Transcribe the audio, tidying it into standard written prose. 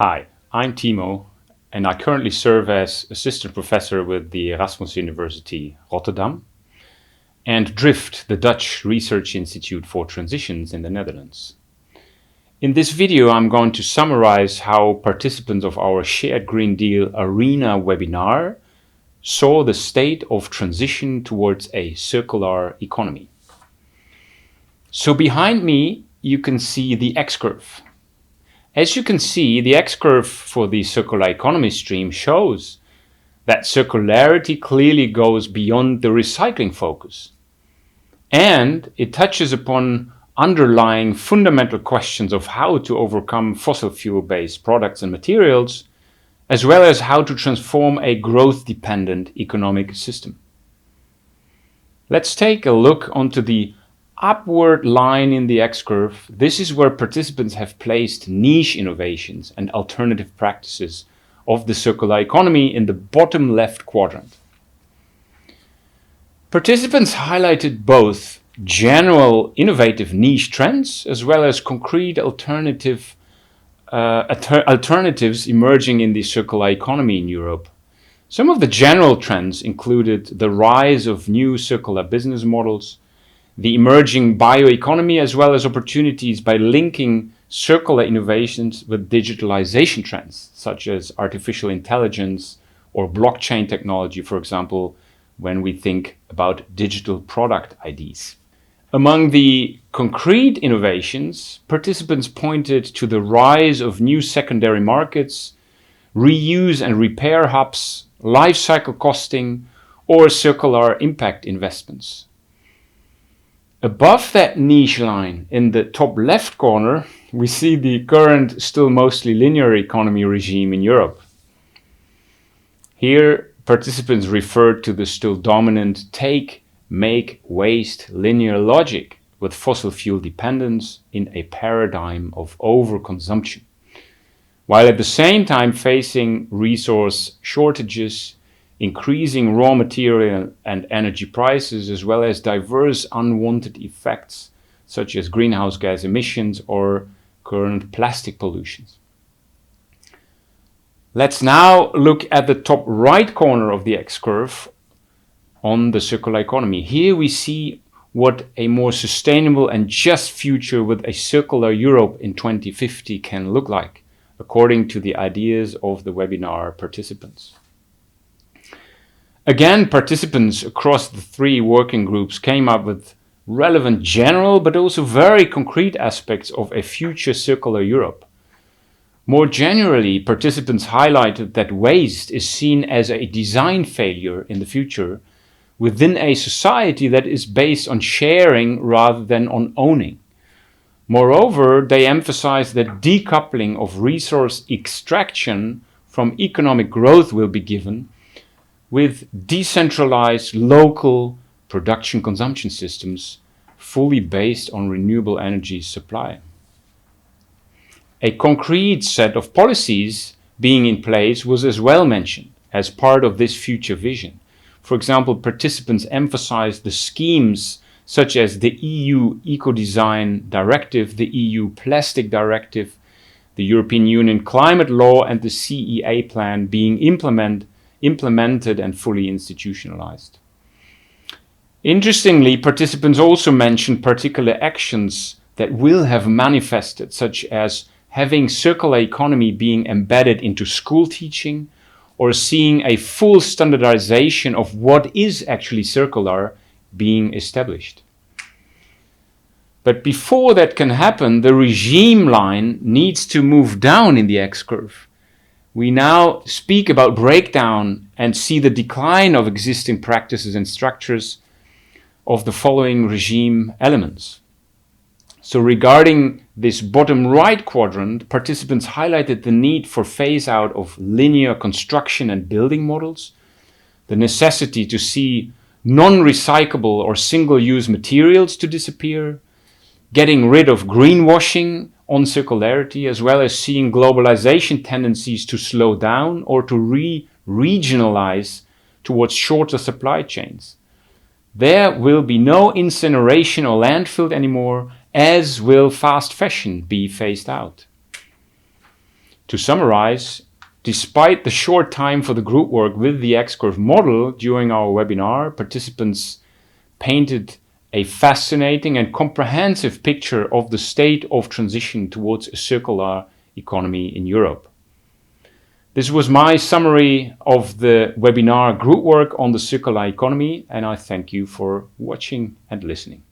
Hi, I'm Timo, and I currently serve as assistant professor with the Erasmus University Rotterdam and DRIFT, the Dutch Research Institute for Transitions in the Netherlands. In this video, I'm going to summarize how participants of our Shared Green Deal Arena webinar saw the state of transition towards a circular economy. So behind me, you can see the X-curve. As you can see, the X-curve for the circular economy stream shows that circularity clearly goes beyond the recycling focus. And it touches upon underlying fundamental questions of how to overcome fossil fuel-based products and materials, as well as how to transform a growth-dependent economic system. Let's take a look onto the upward line in the X-curve. This is where participants have placed niche innovations and alternative practices of the circular economy in the bottom left quadrant. Participants highlighted both general innovative niche trends as well as concrete alternatives emerging in the circular economy in Europe. Some of the general trends included the rise of new circular business models, the emerging bioeconomy, as well as opportunities by linking circular innovations with digitalisation trends, such as artificial intelligence or blockchain technology, for example, when we think about digital product IDs. Among the concrete innovations, participants pointed to the rise of new secondary markets, reuse and repair hubs, life cycle costing, or circular impact investments. Above that niche line, in the top left corner, we see the current, still mostly linear economy regime in Europe. Here, participants referred to the still dominant take, make, waste linear logic with fossil fuel dependence in a paradigm of overconsumption, while at the same time facing resource shortages, increasing raw material and energy prices, as well as diverse unwanted effects such as greenhouse gas emissions or current plastic pollutions. Let's now look at the top right corner of the X-curve on the circular economy. Here we see what a more sustainable and just future with a circular Europe in 2050 can look like, according to the ideas of the webinar participants. Again, participants across the three working groups came up with relevant general but also very concrete aspects of a future circular Europe. More generally, participants highlighted that waste is seen as a design failure in the future within a society that is based on sharing rather than on owning. Moreover, they emphasized that decoupling of resource extraction from economic growth will be given with decentralized local production consumption systems fully based on renewable energy supply. A concrete set of policies being in place was as well mentioned as part of this future vision. For example, participants emphasized the schemes such as the EU Eco-Design Directive, the EU Plastic Directive, the European Union Climate Law, and the CEA Plan being implemented and fully institutionalized. Interestingly, participants also mentioned particular actions that will have manifested, such as having circular economy being embedded into school teaching, or seeing a full standardization of what is actually circular being established. But before that can happen, the regime line needs to move down in the X-curve. We now speak about breakdown and see the decline of existing practices and structures of the following regime elements. So regarding this bottom right quadrant, participants highlighted the need for phase out of linear construction and building models, the necessity to see non-recyclable or single-use materials to disappear, getting rid of greenwashing on circularity, as well as seeing globalization tendencies to slow down or to regionalize towards shorter supply chains. There will be no incineration or landfill anymore, as will fast fashion be phased out. To summarize, despite the short time for the group work with the X-curve model during our webinar, participants painted a fascinating and comprehensive picture of the state of transition towards a circular economy in Europe. This was my summary of the webinar group work on the circular economy, and I thank you for watching and listening.